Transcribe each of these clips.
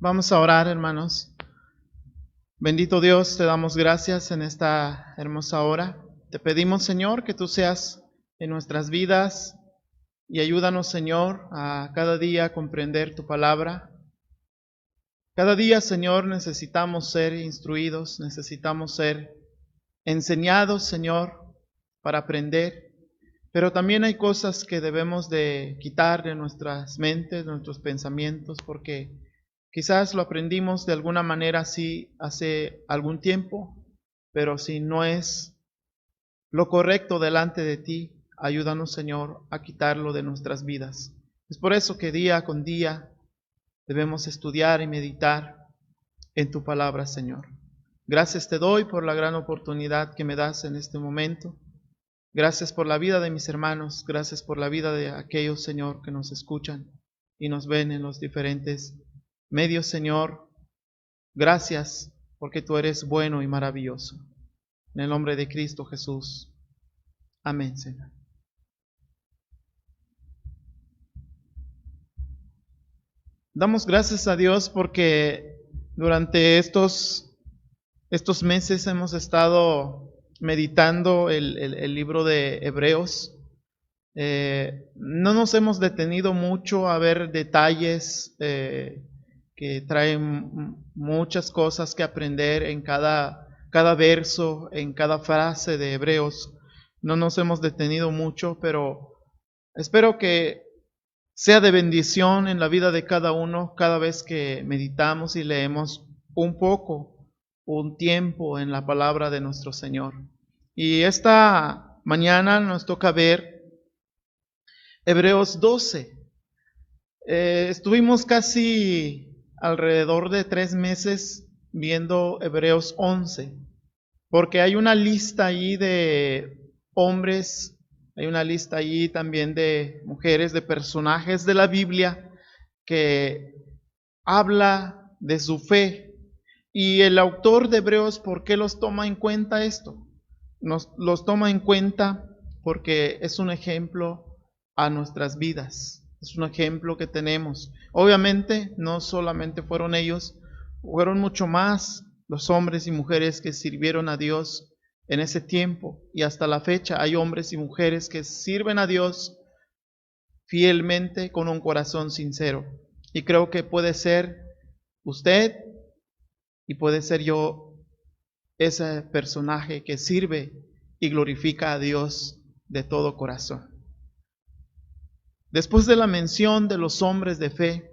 Vamos a orar, hermanos. Bendito Dios, te damos gracias en esta hermosa hora. Te pedimos, Señor, que tú seas en nuestras vidas y ayúdanos, Señor, a cada día comprender tu palabra. Cada día, Señor, necesitamos ser instruidos, necesitamos ser enseñados, Señor, para aprender. Pero también hay cosas que debemos de quitar de nuestras mentes, de nuestros pensamientos, porque quizás lo aprendimos de alguna manera así hace algún tiempo, pero si no es lo correcto delante de ti, ayúdanos, Señor, a quitarlo de nuestras vidas. Es por eso que día con día debemos estudiar y meditar en tu palabra, Señor. Gracias te doy por la gran oportunidad que me das en este momento. Gracias por la vida de mis hermanos, gracias por la vida de aquellos, Señor, que nos escuchan y nos ven en los diferentes medios, Señor. Gracias porque tú eres bueno y maravilloso. En el nombre de Cristo Jesús. Amén, Señor. Damos gracias a Dios porque durante estos meses hemos estado meditando el libro de Hebreos. No nos hemos detenido mucho a ver detalles que traen muchas cosas que aprender en cada verso, en cada frase de Hebreos. No nos hemos detenido mucho, pero espero que sea de bendición en la vida de cada uno cada vez que meditamos y leemos un poco, un tiempo en la palabra de nuestro Señor. Y esta mañana nos toca ver Hebreos 12. Estuvimos casi alrededor de 3 meses viendo Hebreos 11, porque hay una lista allí de hombres, hay una lista allí también de mujeres, de personajes de la Biblia que habla de su fe. Y el autor de Hebreos, ¿por qué los toma en cuenta esto? Los toma en cuenta porque es un ejemplo a nuestras vidas. Es un ejemplo que tenemos. Obviamente, no solamente fueron ellos, fueron mucho más los hombres y mujeres que sirvieron a Dios en ese tiempo. Y hasta la fecha hay hombres y mujeres que sirven a Dios fielmente con un corazón sincero. Y creo que puede ser usted y puede ser yo ese personaje que sirve y glorifica a Dios de todo corazón. Después de la mención de los hombres de fe,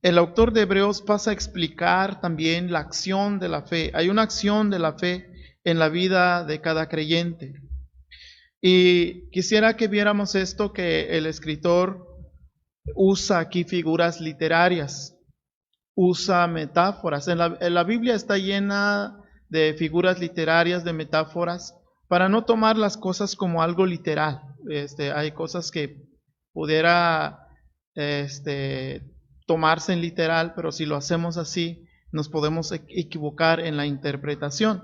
el autor de Hebreos pasa a explicar también la acción de la fe. Hay una acción de la fe en la vida de cada creyente. Y quisiera que viéramos esto, que el escritor usa aquí figuras literarias, usa metáforas. En la Biblia está llena de figuras literarias, de metáforas, para no tomar las cosas como algo literal. Hay cosas que pudiera tomarse en literal, pero si lo hacemos así, nos podemos equivocar en la interpretación.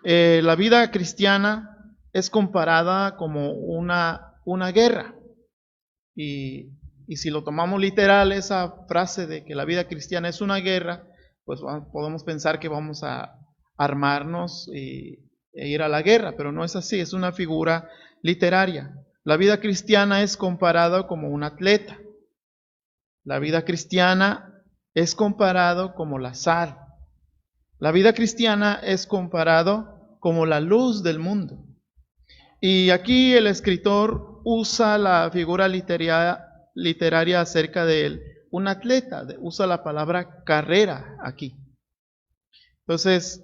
La vida cristiana es comparada como una guerra. Y si lo tomamos literal, esa frase de que la vida cristiana es una guerra, pues podemos pensar que vamos a armarnos e ir a la guerra, pero no es así, es una figura literaria. La vida cristiana es comparada como un atleta. La vida cristiana es comparado como la sal. La vida cristiana es comparado como la luz del mundo. Y aquí el escritor usa la figura literaria acerca de él, un atleta, usa la palabra carrera aquí. Entonces,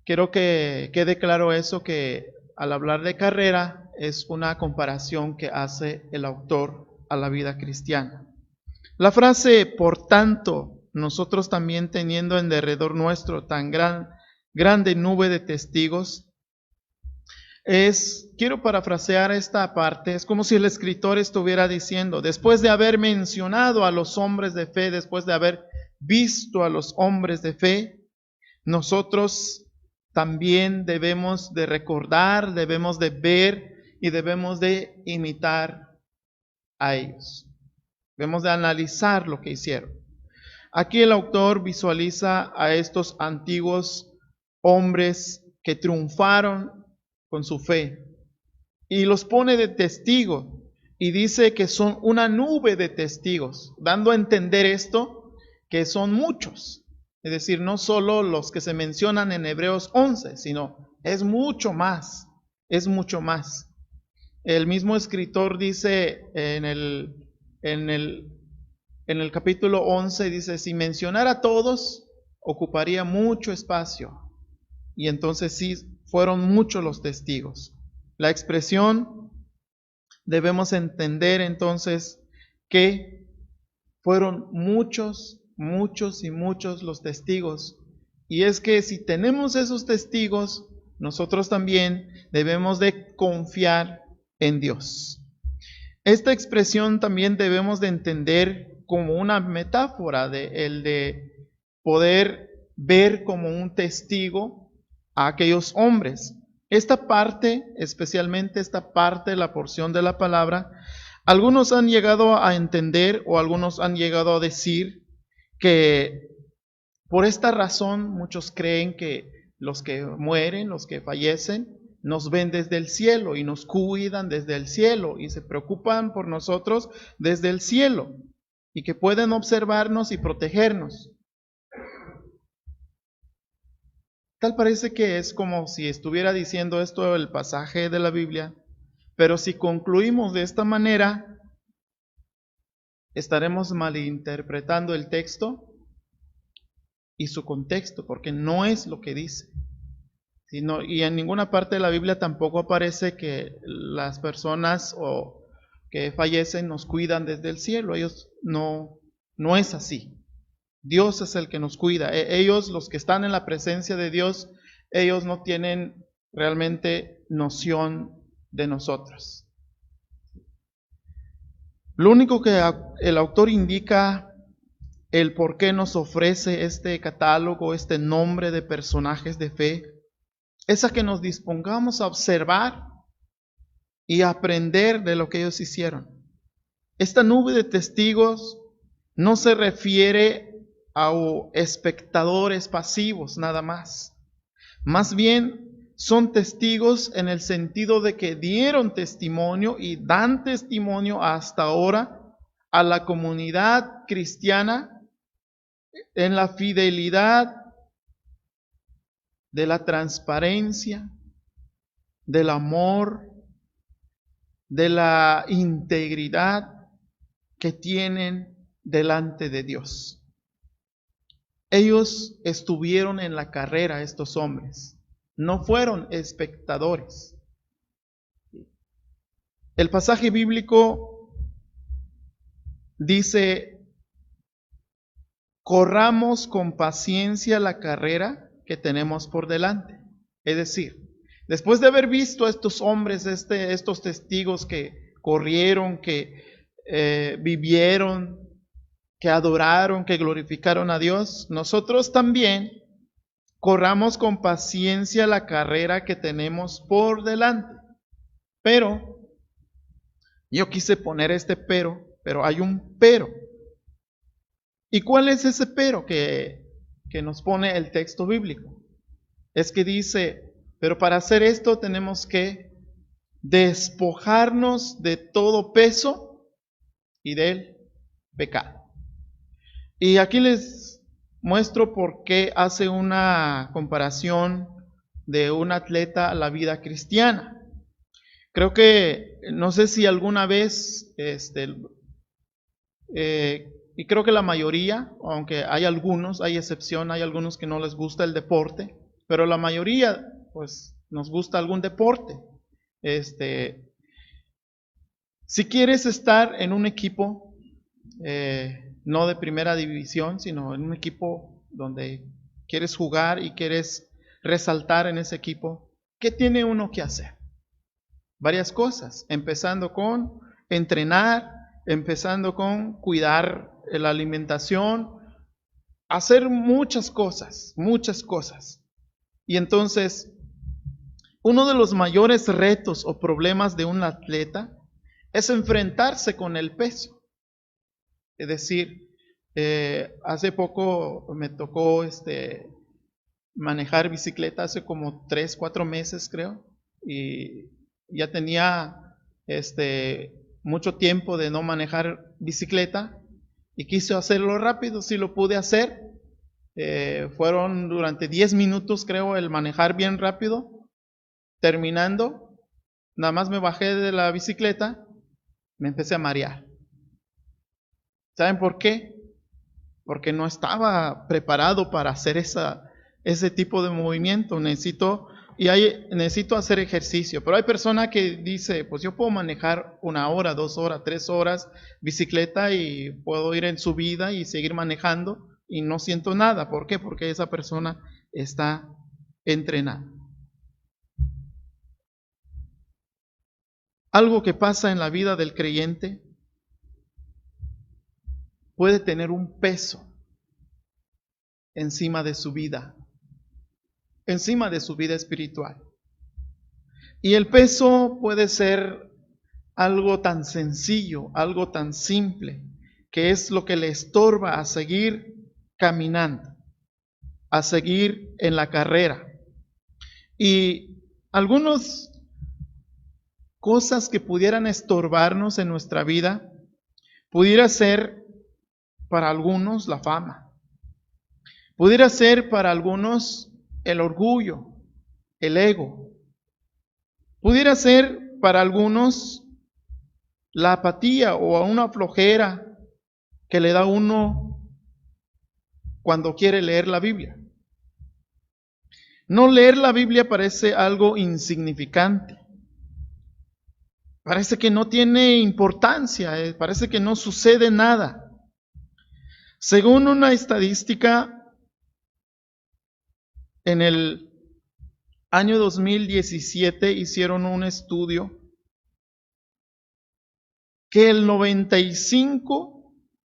quiero que quede claro eso, que al hablar de carrera es una comparación que hace el autor a la vida cristiana. La frase, por tanto, nosotros también teniendo en derredor nuestro tan grande nube de testigos, quiero parafrasear esta parte, es como si el escritor estuviera diciendo, después de haber mencionado a los hombres de fe, después de haber visto a los hombres de fe, nosotros también debemos de recordar, debemos de ver y debemos de imitar a ellos. Debemos de analizar lo que hicieron. Aquí el autor visualiza a estos antiguos hombres que triunfaron con su fe y los pone de testigo y dice que son una nube de testigos, dando a entender esto, que son muchos. Es decir, no solo los que se mencionan en Hebreos 11, sino es mucho más, es mucho más. El mismo escritor dice en el capítulo 11, dice, si mencionara a todos, ocuparía mucho espacio. Y entonces sí, fueron muchos los testigos. La expresión, debemos entender entonces que fueron muchos, muchos y muchos los testigos. Y es que si tenemos esos testigos, nosotros también debemos de confiar en Dios. Esta expresión también debemos de entender como una metáfora de poder ver como un testigo a aquellos hombres. Esta parte, especialmente esta parte, la porción de la palabra, algunos han llegado a entender o algunos han llegado a decir que por esta razón muchos creen que los que mueren, los que fallecen, nos ven desde el cielo y nos cuidan desde el cielo y se preocupan por nosotros desde el cielo y que pueden observarnos y protegernos. Tal parece que es como si estuviera diciendo esto el pasaje de la Biblia, pero si concluimos de esta manera, estaremos malinterpretando el texto y su contexto, porque no es lo que dice. Y en ninguna parte de la Biblia tampoco aparece que las personas que fallecen nos cuidan desde el cielo. Ellos no es así. Dios es el que nos cuida. Ellos, los que están en la presencia de Dios, ellos no tienen realmente noción de nosotros. Lo único que el autor indica el por qué nos ofrece este catálogo, este nombre de personajes de fe, es a que nos dispongamos a observar y a aprender de lo que ellos hicieron. Esta nube de testigos no se refiere a espectadores pasivos nada más. Más bien son testigos en el sentido de que dieron testimonio y dan testimonio hasta ahora a la comunidad cristiana en la fidelidad, de la transparencia, del amor, de la integridad que tienen delante de Dios. Ellos estuvieron en la carrera, estos hombres, no fueron espectadores. El pasaje bíblico dice, corramos con paciencia la carrera que tenemos por delante. Es decir, después de haber visto a estos hombres, estos testigos que corrieron, que vivieron, que adoraron, que glorificaron a Dios, nosotros también corramos con paciencia la carrera que tenemos por delante. Pero, yo quise poner este pero hay un pero. ¿Y cuál es ese pero que nos pone el texto bíblico? Es que dice, pero para hacer esto tenemos que despojarnos de todo peso y del pecado. Y aquí les muestro por qué hace una comparación de un atleta a la vida cristiana. Creo que, no sé si alguna vez, y creo que la mayoría, aunque hay algunos, hay excepción, hay algunos que no les gusta el deporte, pero la mayoría, pues, nos gusta algún deporte. Si quieres estar en un equipo, no de primera división, sino en un equipo donde quieres jugar y quieres resaltar en ese equipo, ¿qué tiene uno que hacer? Varias cosas, empezando con entrenar, empezando con cuidar la alimentación, hacer muchas cosas, muchas cosas. Y entonces, uno de los mayores retos o problemas de un atleta es enfrentarse con el peso. Es decir, Hace poco me tocó manejar bicicleta hace como 3, 4 meses creo, y ya tenía mucho tiempo de no manejar bicicleta y quise hacerlo rápido. Sí lo pude hacer. Fueron durante 10 minutos creo el manejar bien rápido. Terminando, nada más me bajé de la bicicleta, me empecé a marear. ¿Saben por qué? Porque no estaba preparado para hacer ese tipo de movimiento. Necesito hacer ejercicio. Pero hay personas que dice, pues yo puedo manejar 1 hora, 2 horas, 3 horas bicicleta y puedo ir en subida y seguir manejando y no siento nada. ¿Por qué? Porque esa persona está entrenada. Algo que pasa en la vida del creyente puede tener un peso encima de su vida espiritual. Y el peso puede ser algo tan sencillo, algo tan simple, que es lo que le estorba a seguir caminando, a seguir en la carrera. Y algunas cosas que pudieran estorbarnos en nuestra vida, pudiera ser para algunos la fama, pudiera ser para algunos el orgullo, el ego, pudiera ser para algunos la apatía o una flojera que le da uno cuando quiere leer la Biblia. No leer la Biblia parece algo insignificante. Parece que no tiene importancia, parece que no sucede nada. Según una estadística, en el año 2017 hicieron un estudio que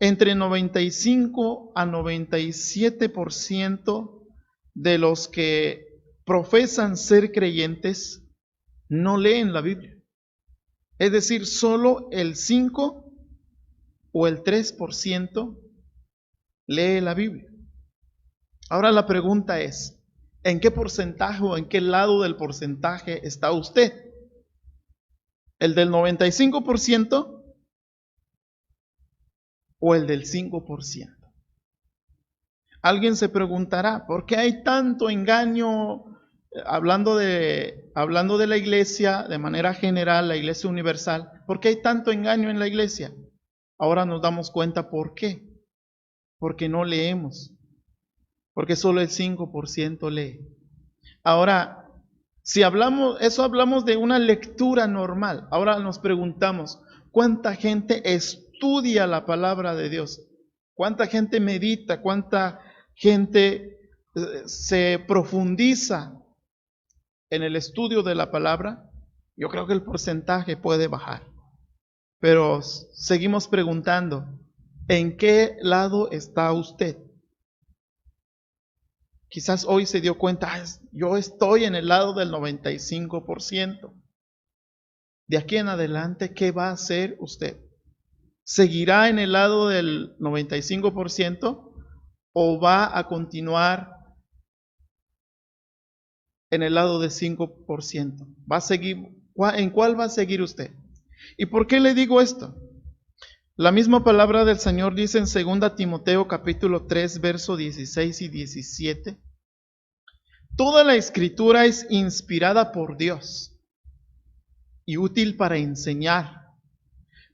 entre 95 a 97% de los que profesan ser creyentes no leen la Biblia. Es decir, solo el 5 o el 3% lee la Biblia. Ahora la pregunta es, ¿en qué porcentaje o en qué lado del porcentaje está usted? ¿El del 95% o el del 5%? Alguien se preguntará, ¿por qué hay tanto engaño? Hablando de la iglesia, de manera general, la iglesia universal, ¿por qué hay tanto engaño en la iglesia? Ahora nos damos cuenta por qué. Porque no leemos. Porque solo el 5% lee. Ahora, si hablamos de una lectura normal. Ahora nos preguntamos, ¿cuánta gente estudia la palabra de Dios? ¿Cuánta gente medita? ¿Cuánta gente se profundiza en el estudio de la palabra? Yo creo que el porcentaje puede bajar. Pero seguimos preguntando, ¿en qué lado está usted? Quizás hoy se dio cuenta, yo estoy en el lado del 95%. De aquí en adelante, ¿qué va a hacer usted? ¿Seguirá en el lado del 95% o va a continuar en el lado del 5%? ¿Va a seguir? ¿En cuál va a seguir usted? ¿Y por qué le digo esto? La misma palabra del Señor dice en 2 Timoteo capítulo 3, verso 16 y 17. Toda la escritura es inspirada por Dios y útil para enseñar,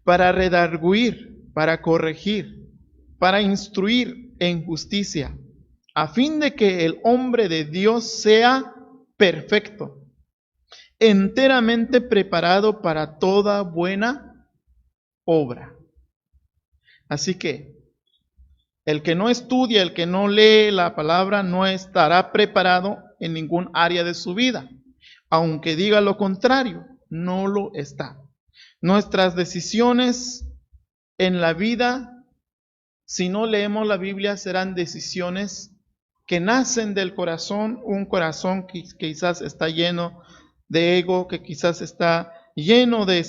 para redarguir, para corregir, para instruir en justicia, a fin de que el hombre de Dios sea perfecto, enteramente preparado para toda buena obra. Así que el que no estudia, el que no lee la palabra, no estará preparado en ningún área de su vida. Aunque diga lo contrario, no lo está. Nuestras decisiones en la vida, si no leemos la Biblia, serán decisiones que nacen del corazón, un corazón que quizás está lleno de ego, que quizás está lleno de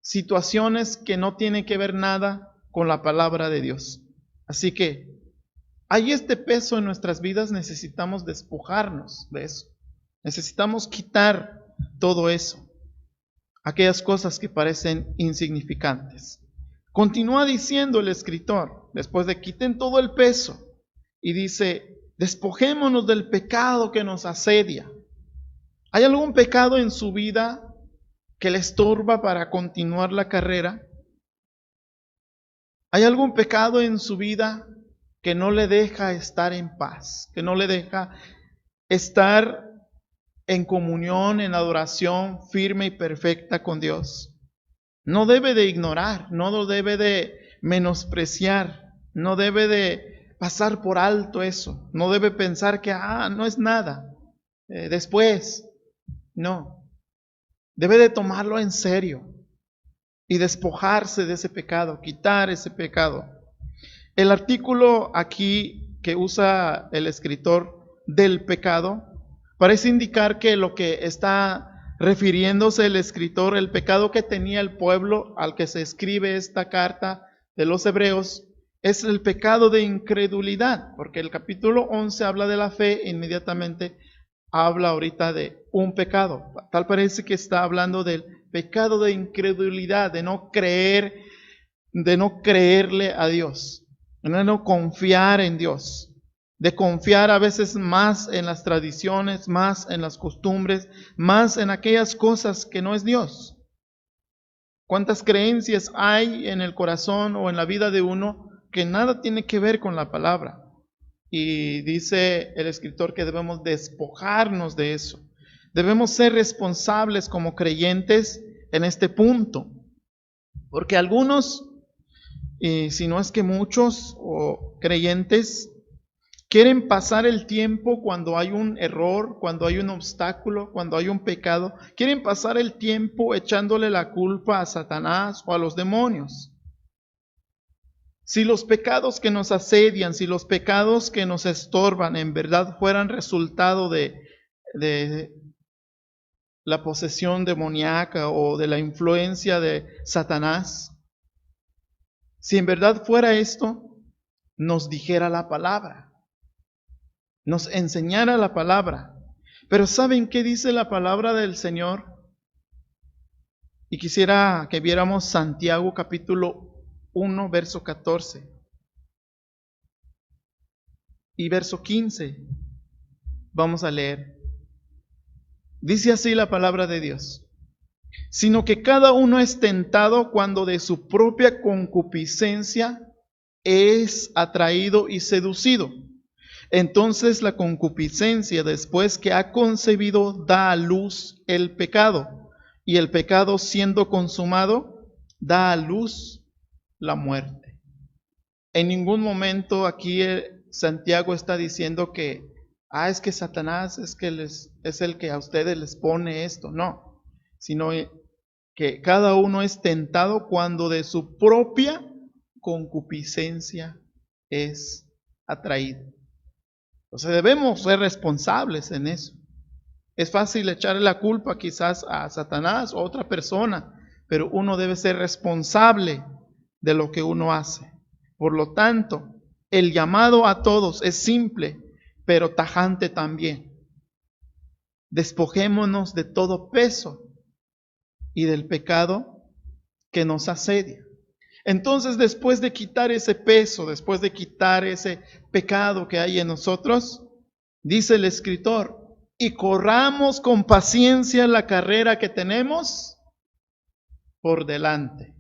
situaciones que no tienen que ver nada con la palabra de Dios. Así que hay este peso en nuestras vidas, necesitamos despojarnos de eso. Necesitamos quitar todo eso, aquellas cosas que parecen insignificantes. Continúa diciendo el escritor, después de quiten todo el peso, y dice, despojémonos del pecado que nos asedia. ¿Hay algún pecado en su vida que le estorba para continuar la carrera? ¿Hay algún pecado en su vida que no le deja estar en paz, que no le deja estar en comunión, en adoración firme y perfecta con Dios? No debe de ignorar, no lo debe de menospreciar, no debe de pasar por alto eso, no debe pensar que no es nada, después, no, debe de tomarlo en serio y despojarse de ese pecado, quitar ese pecado. El artículo aquí que usa el escritor del pecado parece indicar que lo que está refiriéndose el escritor, el pecado que tenía el pueblo al que se escribe esta carta de los Hebreos, es el pecado de incredulidad, porque el capítulo 11 habla de la fe e inmediatamente habla ahorita de un pecado. Tal parece que está hablando del pecado de incredulidad, de no creer, de no creerle a Dios, de no confiar en Dios, de confiar a veces más en las tradiciones, más en las costumbres, más en aquellas cosas que no es Dios. ¿Cuántas creencias hay en el corazón o en la vida de uno que nada tiene que ver con la palabra? Y dice el escritor que debemos despojarnos de eso. Debemos ser responsables como creyentes en este punto. Porque algunos, y si no es que muchos o creyentes, quieren pasar el tiempo cuando hay un error, cuando hay un obstáculo, cuando hay un pecado. Quieren pasar el tiempo echándole la culpa a Satanás o a los demonios. Si los pecados que nos asedian, si los pecados que nos estorban en verdad fueran resultado de la posesión demoníaca o de la influencia de Satanás, si en verdad fuera esto, nos dijera la palabra, nos enseñara la palabra. Pero ¿saben qué dice la palabra del Señor? Y quisiera que viéramos Santiago capítulo 1, verso 14 y verso 15. Vamos a leer. Dice así la palabra de Dios: sino que cada uno es tentado cuando de su propia concupiscencia es atraído y seducido. Entonces la concupiscencia, después que ha concebido, da a luz el pecado, y el pecado, siendo consumado, da a luz la muerte. En ningún momento aquí Santiago está diciendo que es que Satanás es el que a ustedes les pone esto. No, sino que cada uno es tentado cuando de su propia concupiscencia es atraído. Entonces debemos ser responsables en eso. Es fácil echarle la culpa quizás a Satanás o a otra persona, pero uno debe ser responsable de lo que uno hace. Por lo tanto, el llamado a todos es simple, pero tajante también. Despojémonos de todo peso y del pecado que nos asedia. Entonces, después de quitar ese peso, después de quitar ese pecado que hay en nosotros, dice el escritor, y corramos con paciencia la carrera que tenemos por delante.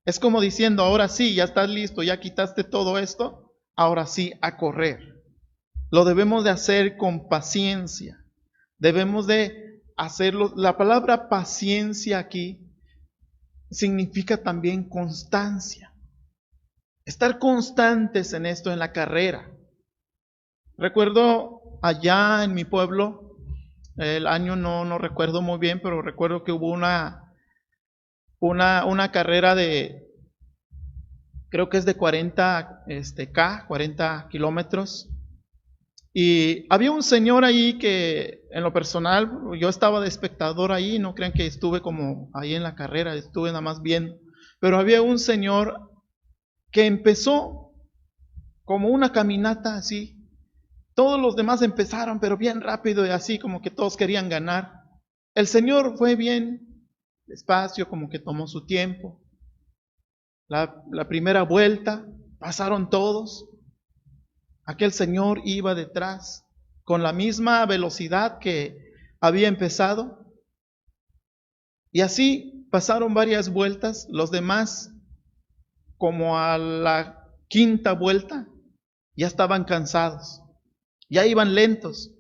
Es como diciendo, ahora sí, ya estás listo, ya quitaste todo esto, ahora sí, a correr. Lo debemos de hacer con paciencia. Debemos de hacerlo. La palabra paciencia aquí significa también constancia. Estar constantes en esto, en la carrera. Recuerdo allá en mi pueblo, el año no recuerdo muy bien, pero recuerdo que hubo una carrera de, creo que es de 40 kilómetros. Y había un señor ahí que, en lo personal, yo estaba de espectador ahí, no crean que estuve como ahí en la carrera, estuve nada más viendo. Pero había un señor que empezó como una caminata así. Todos los demás empezaron, pero bien rápido y así como que todos querían ganar. El Señor fue bien despacio, como que tomó su tiempo. La primera vuelta, pasaron todos. Aquel Señor iba detrás con la misma velocidad que había empezado. Y así pasaron varias vueltas. Los demás, como a la quinta vuelta, ya estaban cansados. Ya iban lentos.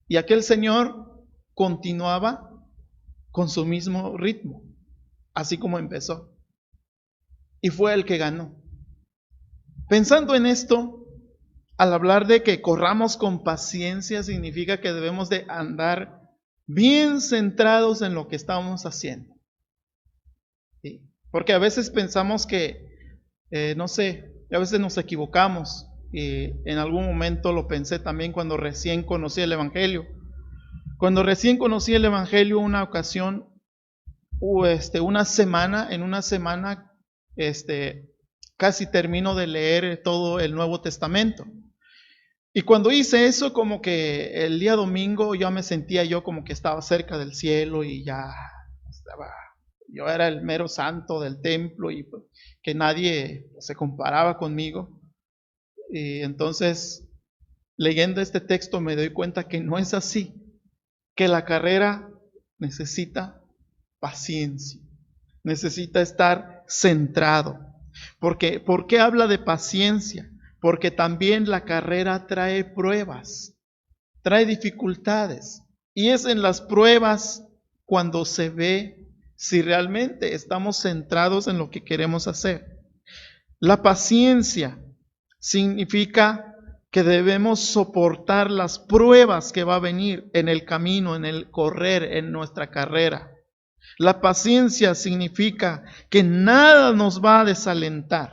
Y aquel Señor continuaba con su mismo ritmo, así como empezó. Y fue el que ganó. Pensando en esto, al hablar de que corramos con paciencia, significa que debemos de andar bien centrados en lo que estamos haciendo. ¿Sí? Porque a veces pensamos que, no sé, a veces nos equivocamos. Y en algún momento lo pensé también cuando recién conocí el Evangelio. Cuando recién conocí el Evangelio, una ocasión, en una semana, casi termino de leer todo el Nuevo Testamento. Y cuando hice eso, como que el día domingo ya me sentía yo como que estaba cerca del cielo y ya yo era el mero santo del templo y que nadie se comparaba conmigo. Y entonces, leyendo este texto me doy cuenta que no es así, que la carrera necesita paciencia, necesita estar centrado. Porque, ¿por qué habla de paciencia? Porque también la carrera trae pruebas, trae dificultades. Y es en las pruebas cuando se ve si realmente estamos centrados en lo que queremos hacer. La paciencia significa que debemos soportar las pruebas que va a venir en el camino, en el correr, en nuestra carrera. La paciencia significa que nada nos va a desalentar.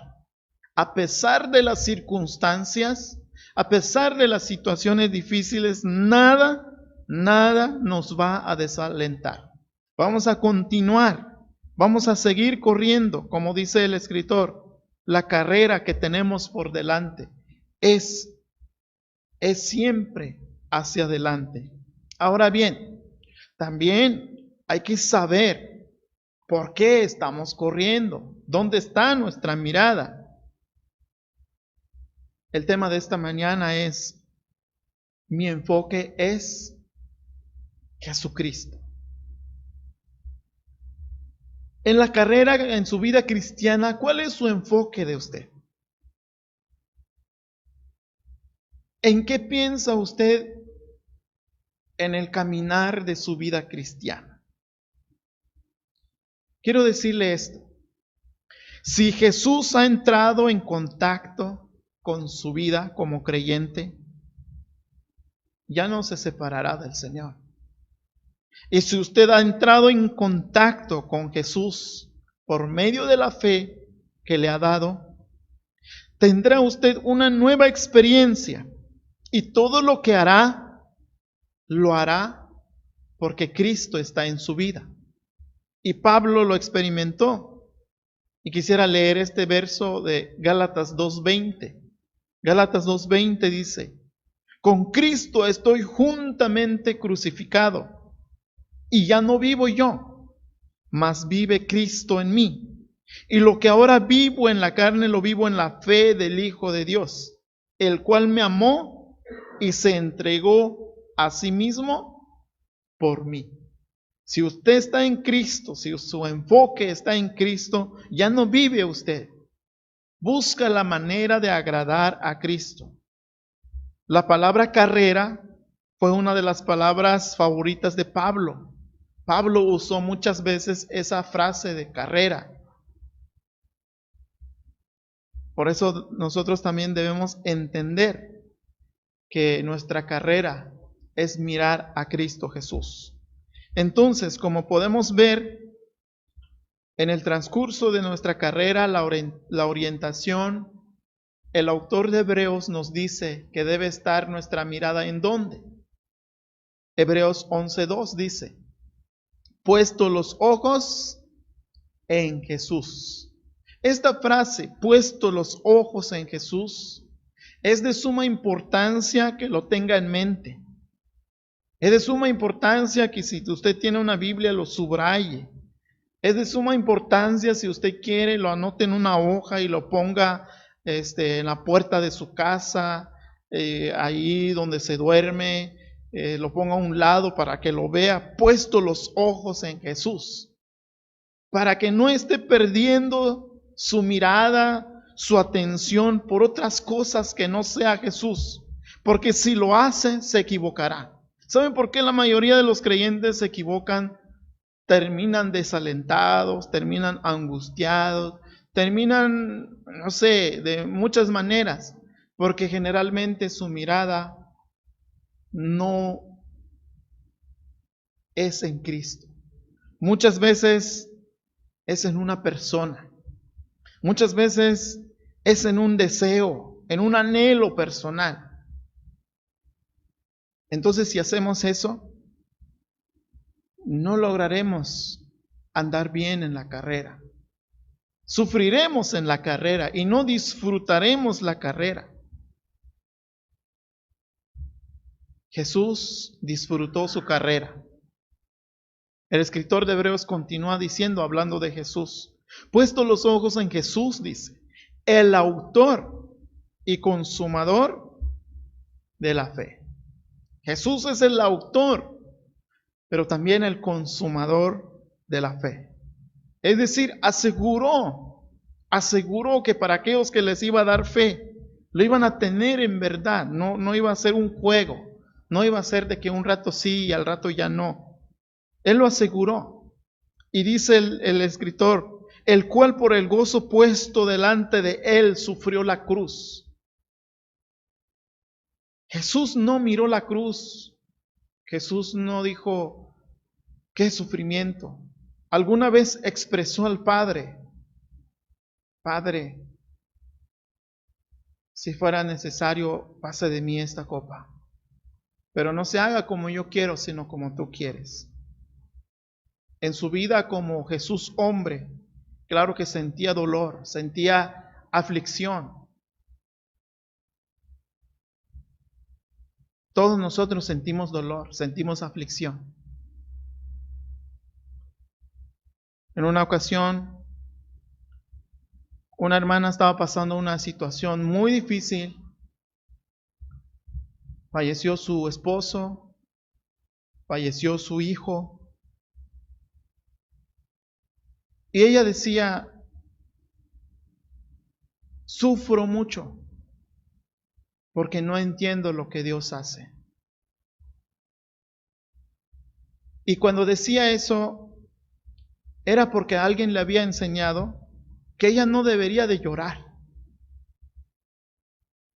A pesar de las circunstancias, a pesar de las situaciones difíciles, nada nos va a desalentar. Vamos a continuar, vamos a seguir corriendo, como dice el escritor. La carrera que tenemos por delante es siempre hacia adelante. Ahora bien, también hay que saber por qué estamos corriendo, dónde está nuestra mirada. El tema de esta mañana es, mi enfoque es Jesucristo. En la carrera, en su vida cristiana, ¿cuál es su enfoque de usted? ¿En qué piensa usted en el caminar de su vida cristiana? Quiero decirle esto. Si Jesús ha entrado en contacto con su vida como creyente, ya no se separará del Señor. Y si usted ha entrado en contacto con Jesús por medio de la fe que le ha dado, tendrá usted una nueva experiencia y todo lo que hará, lo hará porque Cristo está en su vida. Y Pablo lo experimentó. Y quisiera leer este verso de Gálatas 2:20. Gálatas 2:20 dice, con Cristo estoy juntamente crucificado, y ya no vivo yo, mas vive Cristo en mí. Y lo que ahora vivo en la carne, lo vivo en la fe del Hijo de Dios, el cual me amó y se entregó a sí mismo por mí. Si usted está en Cristo, si su enfoque está en Cristo, ya no vive usted. Busca la manera de agradar a Cristo. La palabra carrera fue una de las palabras favoritas de Pablo. Pablo usó muchas veces esa frase de carrera. Por eso nosotros también debemos entender que nuestra carrera es mirar a Cristo Jesús. Entonces, como podemos ver, en el transcurso de nuestra carrera, la orientación, el autor de Hebreos nos dice que debe estar nuestra mirada ¿en dónde? Hebreos 11:2 dice, puesto los ojos en Jesús. Esta frase, puesto los ojos en Jesús, Es de suma importancia que lo tenga en mente. Es de suma importancia que si usted tiene una Biblia lo subraye. Es de suma importancia si usted quiere lo anote en una hoja y lo ponga en la puerta de su casa, ahí donde se duerme, lo ponga a un lado para que lo vea puesto los ojos en Jesús. Para que no esté perdiendo su mirada, su atención por otras cosas que no sea Jesús. Porque si lo hace, se equivocará. ¿Saben por qué la mayoría de los creyentes se equivocan? Terminan desalentados, terminan angustiados, terminan, no sé, de muchas maneras, porque generalmente su mirada no es en Cristo. Muchas veces es en una persona, muchas veces es en un deseo, en un anhelo personal. Entonces, si hacemos eso, no lograremos andar bien en la carrera. Sufriremos en la carrera y no disfrutaremos la carrera. Jesús disfrutó su carrera. El escritor de Hebreos continúa diciendo, hablando de Jesús, puesto los ojos en Jesús, dice, el autor y consumador de la fe. Jesús es el autor, pero también el consumador de la fe. Es decir, aseguró que para aquellos que les iba a dar fe, lo iban a tener en verdad, no iba a ser un juego, no iba a ser de que un rato sí y al rato ya no. Él lo aseguró. Y dice el escritor, el cual por el gozo puesto delante de él sufrió la cruz. Jesús no miró la cruz. Jesús no dijo, qué sufrimiento. Alguna vez expresó al Padre, Padre, si fuera necesario, pase de mí esta copa. Pero no se haga como yo quiero, sino como tú quieres. En su vida como Jesús hombre, claro que sentía dolor, sentía aflicción. Todos nosotros sentimos dolor, sentimos aflicción. En una ocasión, una hermana estaba pasando una situación muy difícil. Falleció su esposo, falleció su hijo. Y ella decía, sufro mucho porque no entiendo lo que Dios hace. Y cuando decía eso, era porque alguien le había enseñado que ella no debería de llorar.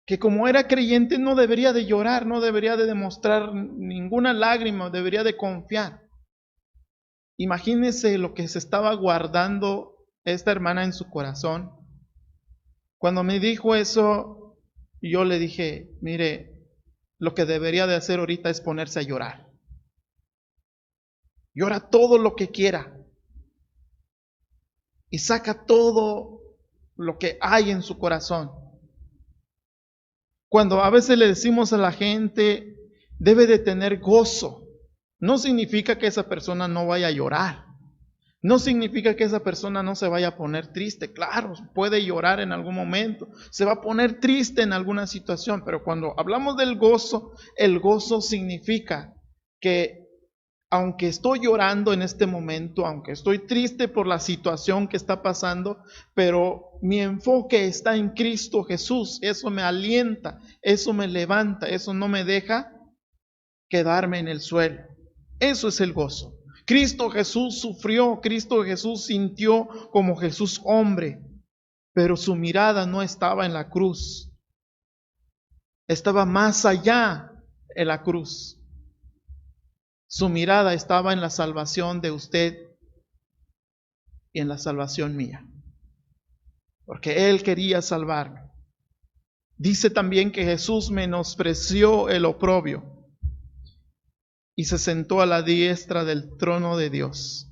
Que como era creyente no debería de llorar, no debería de demostrar ninguna lágrima, debería de confiar. Imagínense lo que se estaba guardando esta hermana en su corazón. Cuando me dijo eso, yo le dije, mire, lo que debería de hacer ahorita es ponerse a llorar. Llora todo lo que quiera. Y saca todo lo que hay en su corazón. Cuando a veces le decimos a la gente, debe de tener gozo, no significa que esa persona no vaya a llorar. No significa que esa persona no se vaya a poner triste. Claro, puede llorar en algún momento, se va a poner triste en alguna situación, pero cuando hablamos del gozo, el gozo significa que aunque estoy llorando en este momento, aunque estoy triste por la situación que está pasando, pero mi enfoque está en Cristo Jesús. Eso me alienta, eso me levanta, eso no me deja quedarme en el suelo. Eso es el gozo. Cristo Jesús sufrió, Cristo Jesús sintió como Jesús hombre, pero su mirada no estaba en la cruz, estaba más allá en la cruz. Su mirada estaba en la salvación de usted y en la salvación mía, porque Él quería salvarme. Dice también que Jesús menospreció el oprobio y se sentó a la diestra del trono de Dios.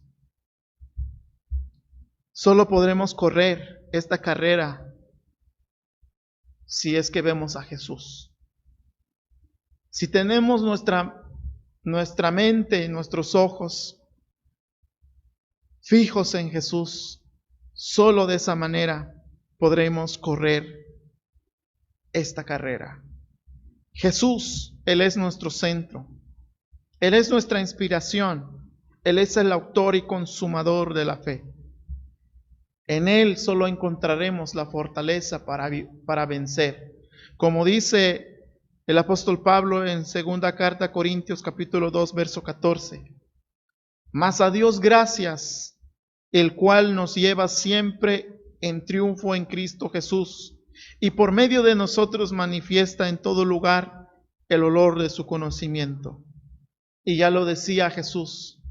Solo podremos correr esta carrera si es que vemos a Jesús. Si tenemos nuestra mente, nuestros ojos fijos en Jesús, solo de esa manera podremos correr esta carrera. Jesús, Él es nuestro centro. Él es nuestra inspiración. Él es el autor y consumador de la fe. En Él solo encontraremos la fortaleza para vencer. Como dice el apóstol Pablo en segunda carta a Corintios capítulo 2, verso 14. Mas a Dios gracias, el cual nos lleva siempre en triunfo en Cristo Jesús, y por medio de nosotros manifiesta en todo lugar el olor de su conocimiento. Y ya lo decía Jesús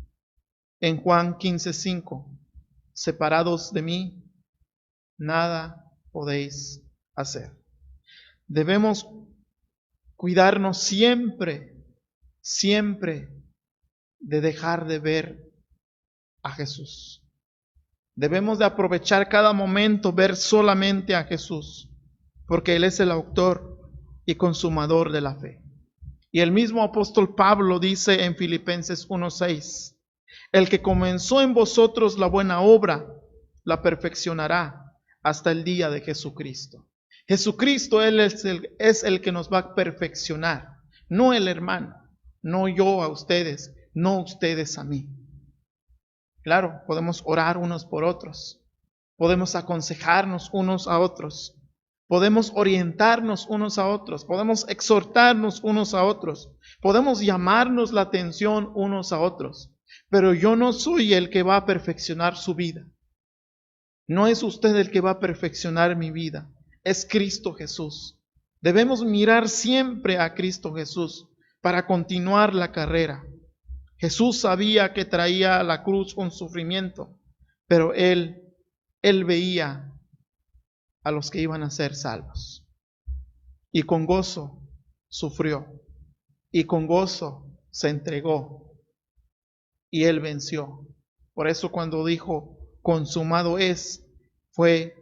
en Juan 15:5, separados de mí, nada podéis hacer. Debemos cuidarnos siempre de dejar de ver a Jesús. Debemos de aprovechar cada momento, ver solamente a Jesús, porque Él es el autor y consumador de la fe. Y el mismo apóstol Pablo dice en Filipenses 1:6, el que comenzó en vosotros la buena obra, la perfeccionará hasta el día de Jesucristo. Jesucristo, Él es el que nos va a perfeccionar, no el hermano, no yo a ustedes, no ustedes a mí. Claro, podemos orar unos por otros, podemos aconsejarnos unos a otros, podemos orientarnos unos a otros, podemos exhortarnos unos a otros, podemos llamarnos la atención unos a otros, pero yo no soy el que va a perfeccionar su vida. No es usted el que va a perfeccionar mi vida, es Cristo Jesús. Debemos mirar siempre a Cristo Jesús para continuar la carrera. Jesús sabía que traía la cruz un sufrimiento, pero Él veía a los que iban a ser salvos. Y con gozo sufrió, y con gozo se entregó, y Él venció. Por eso cuando dijo, consumado es, fue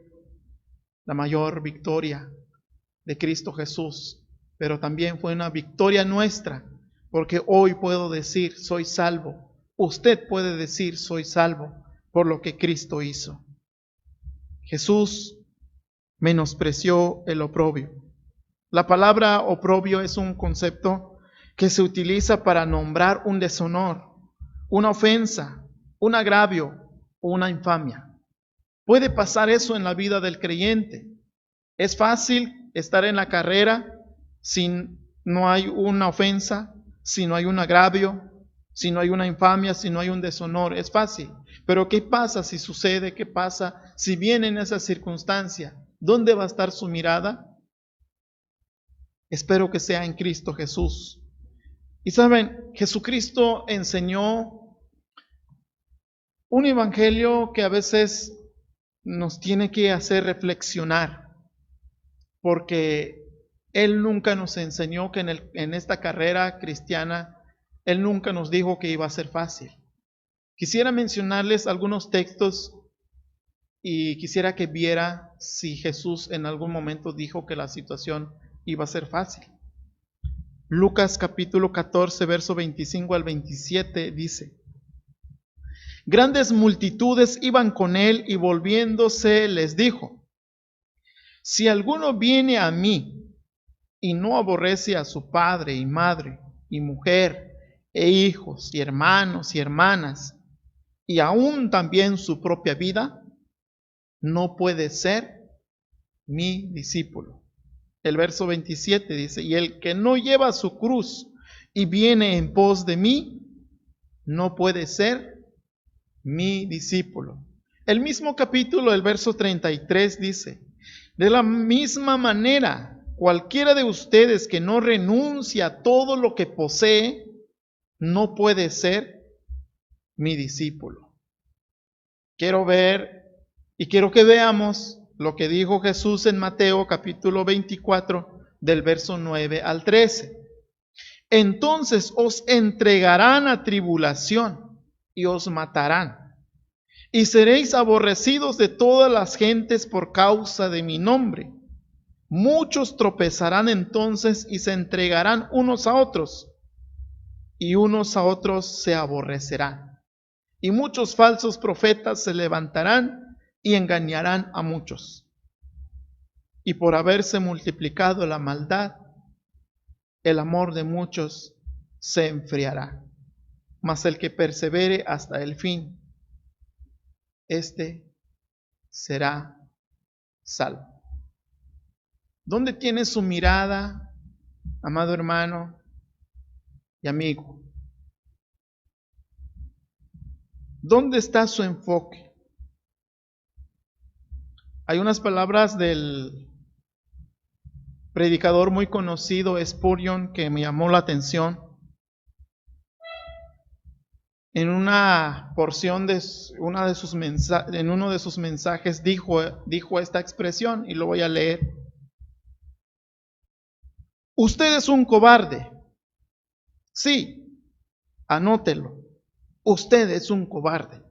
la mayor victoria de Cristo Jesús, pero también fue una victoria nuestra, porque hoy puedo decir, soy salvo. Usted puede decir, soy salvo, por lo que Cristo hizo. Jesús menospreció el oprobio. La palabra oprobio es un concepto que se utiliza para nombrar un deshonor, una ofensa, un agravio o una infamia. Puede pasar eso en la vida del creyente. Es fácil estar en la carrera si no hay una ofensa, si no hay un agravio, si no hay una infamia, si no hay un deshonor. Es fácil. Pero ¿qué pasa si sucede? ¿Qué pasa si viene en esa circunstancia? ¿Dónde va a estar su mirada? Espero que sea en Cristo Jesús. Y saben, Jesucristo enseñó un evangelio que a veces nos tiene que hacer reflexionar, porque Él nunca nos enseñó que en esta carrera cristiana, Él nunca nos dijo que iba a ser fácil. Quisiera mencionarles algunos textos y quisiera que viera si Jesús en algún momento dijo que la situación iba a ser fácil. Lucas capítulo 14, verso 25 al 27 dice: grandes multitudes iban con él y volviéndose les dijo: si alguno viene a mí y no aborrece a su padre y madre y mujer e hijos y hermanos y hermanas y aún también su propia vida, no puede ser mi discípulo. El verso 27 dice: y el que no lleva su cruz y viene en pos de mí, no puede ser mi discípulo. El mismo capítulo, el verso 33 dice: de la misma manera, cualquiera de ustedes que no renuncia a todo lo que posee, no puede ser mi discípulo. Quiero ver y quiero que veamos lo que dijo Jesús en Mateo capítulo 24 del verso 9 al 13. Entonces os entregarán a tribulación y os matarán, y seréis aborrecidos de todas las gentes por causa de mi nombre. Muchos tropezarán entonces y se entregarán unos a otros, y unos a otros se aborrecerán. Y muchos falsos profetas se levantarán y engañarán a muchos. Y por haberse multiplicado la maldad, el amor de muchos se enfriará. Mas el que persevere hasta el fin, éste será salvo. ¿Dónde tiene su mirada, amado hermano y amigo? ¿Dónde está su enfoque? Hay unas palabras del predicador muy conocido, Spurgeon, que me llamó la atención. En una porción de uno de sus mensajes dijo esta expresión, y lo voy a leer. Usted es un cobarde. Sí, anótelo. Usted es un cobarde.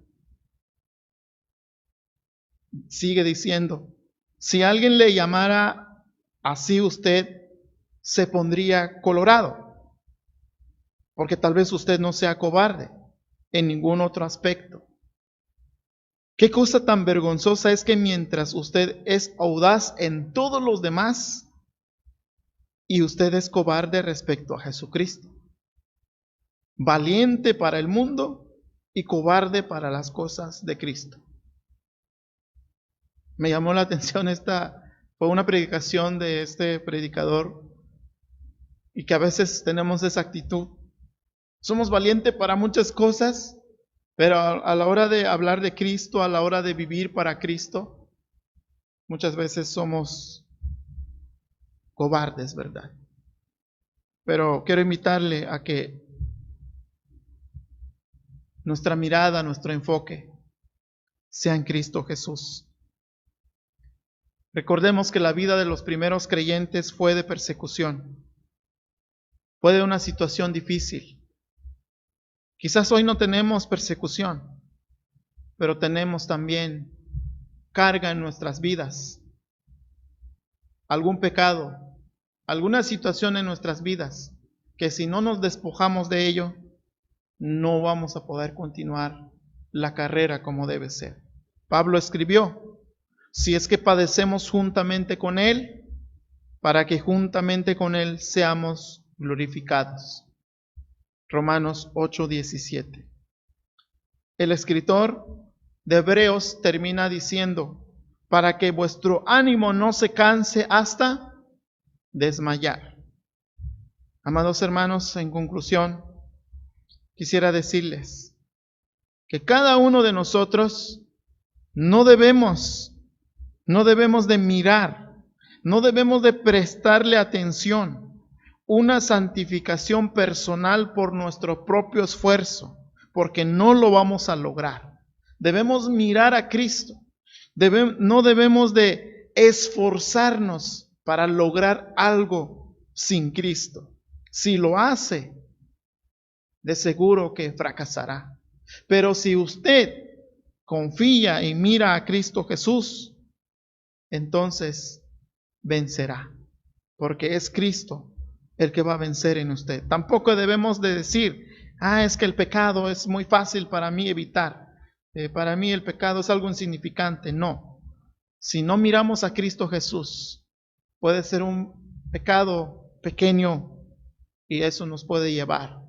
Sigue diciendo, si alguien le llamara así, usted se pondría colorado, porque tal vez usted no sea cobarde en ningún otro aspecto. Qué cosa tan vergonzosa es que mientras usted es audaz en todos los demás, y usted es cobarde respecto a Jesucristo, valiente para el mundo y cobarde para las cosas de Cristo. Me llamó la atención, fue una predicación de este predicador, y que a veces tenemos esa actitud. Somos valientes para muchas cosas, pero a la hora de hablar de Cristo, a la hora de vivir para Cristo, muchas veces somos cobardes, ¿verdad? Pero quiero invitarle a que nuestra mirada, nuestro enfoque sea en Cristo Jesús. Recordemos que la vida de los primeros creyentes fue de persecución, fue de una situación difícil. Quizás hoy no tenemos persecución, pero tenemos también carga en nuestras vidas, algún pecado, alguna situación en nuestras vidas, que si no nos despojamos de ello, no vamos a poder continuar la carrera como debe ser. Pablo escribió, si es que padecemos juntamente con Él, para que juntamente con Él seamos glorificados. Romanos 8:17. El escritor de Hebreos termina diciendo, para que vuestro ánimo no se canse hasta desmayar. Amados hermanos, en conclusión, quisiera decirles que cada uno de nosotros no debemos de mirar, no debemos de prestarle atención una santificación personal por nuestro propio esfuerzo, porque no lo vamos a lograr. Debemos mirar a Cristo. No debemos de esforzarnos para lograr algo sin Cristo. Si lo hace, de seguro que fracasará. Pero si usted confía y mira a Cristo Jesús, entonces vencerá, porque es Cristo el que va a vencer en usted. Tampoco debemos de decir, es que el pecado es muy fácil para mí evitar. Para mí el pecado es algo insignificante. No. Si no miramos a Cristo Jesús, puede ser un pecado pequeño y eso nos puede llevar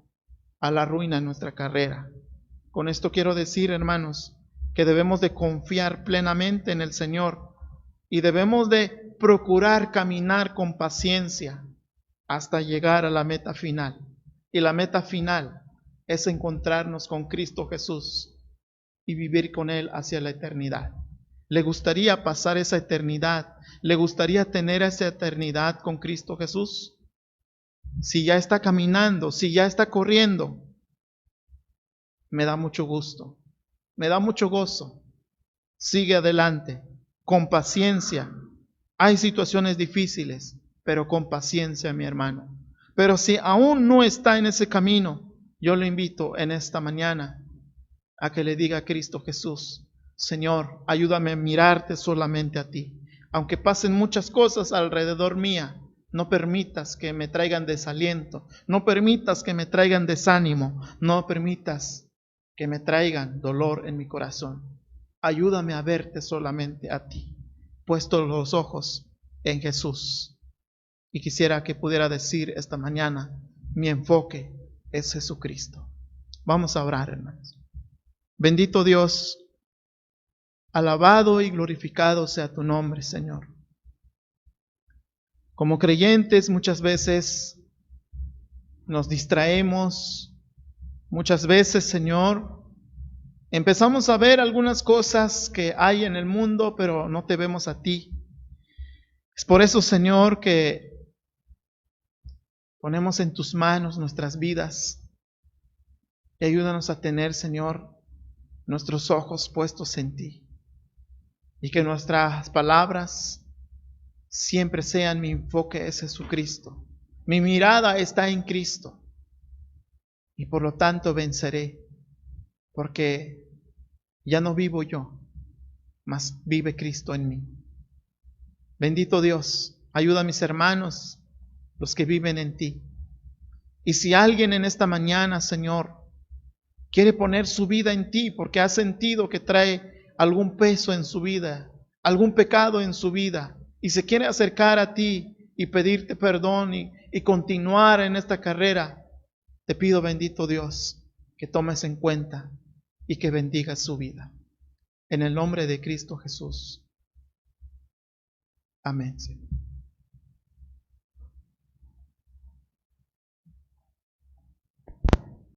a la ruina en nuestra carrera. Con esto quiero decir, hermanos, que debemos de confiar plenamente en el Señor y debemos de procurar caminar con paciencia hasta llegar a la meta final. Y la meta final es encontrarnos con Cristo Jesús y vivir con Él hacia la eternidad. ¿Le gustaría pasar esa eternidad? ¿Le gustaría tener esa eternidad con Cristo Jesús? Si ya está caminando, si ya está corriendo, me da mucho gusto, me da mucho gozo. Sigue adelante, con paciencia. Hay situaciones difíciles, pero con paciencia, mi hermano. Pero si aún no está en ese camino, yo le invito en esta mañana a que le diga a Cristo Jesús, Señor, ayúdame a mirarte solamente a ti. Aunque pasen muchas cosas alrededor mía, no permitas que me traigan desaliento, no permitas que me traigan desánimo, no permitas que me traigan dolor en mi corazón. Ayúdame a verte solamente a ti, puesto los ojos en Jesús. Y quisiera que pudiera decir esta mañana, mi enfoque es Jesucristo. Vamos a orar, hermanos. Bendito Dios, alabado y glorificado sea tu nombre, Señor. Como creyentes muchas veces nos distraemos, muchas veces, Señor, empezamos a ver algunas cosas que hay en el mundo, pero no te vemos a ti. Es por eso, Señor, que ponemos en tus manos nuestras vidas y ayúdanos a tener, Señor, nuestros ojos puestos en ti. Y que nuestras palabras siempre sean: mi enfoque es Jesucristo. Mi mirada está en Cristo. Y por lo tanto venceré, porque ya no vivo yo, mas vive Cristo en mí. Bendito Dios, ayuda a mis hermanos, los que viven en ti. Y si alguien en esta mañana, Señor, quiere poner su vida en ti porque ha sentido que trae algún peso en su vida, algún pecado en su vida, y se quiere acercar a ti y pedirte perdón y continuar en esta carrera, te pido, bendito Dios, que tomes en cuenta y que bendigas su vida. En el nombre de Cristo Jesús. Amén, Señor.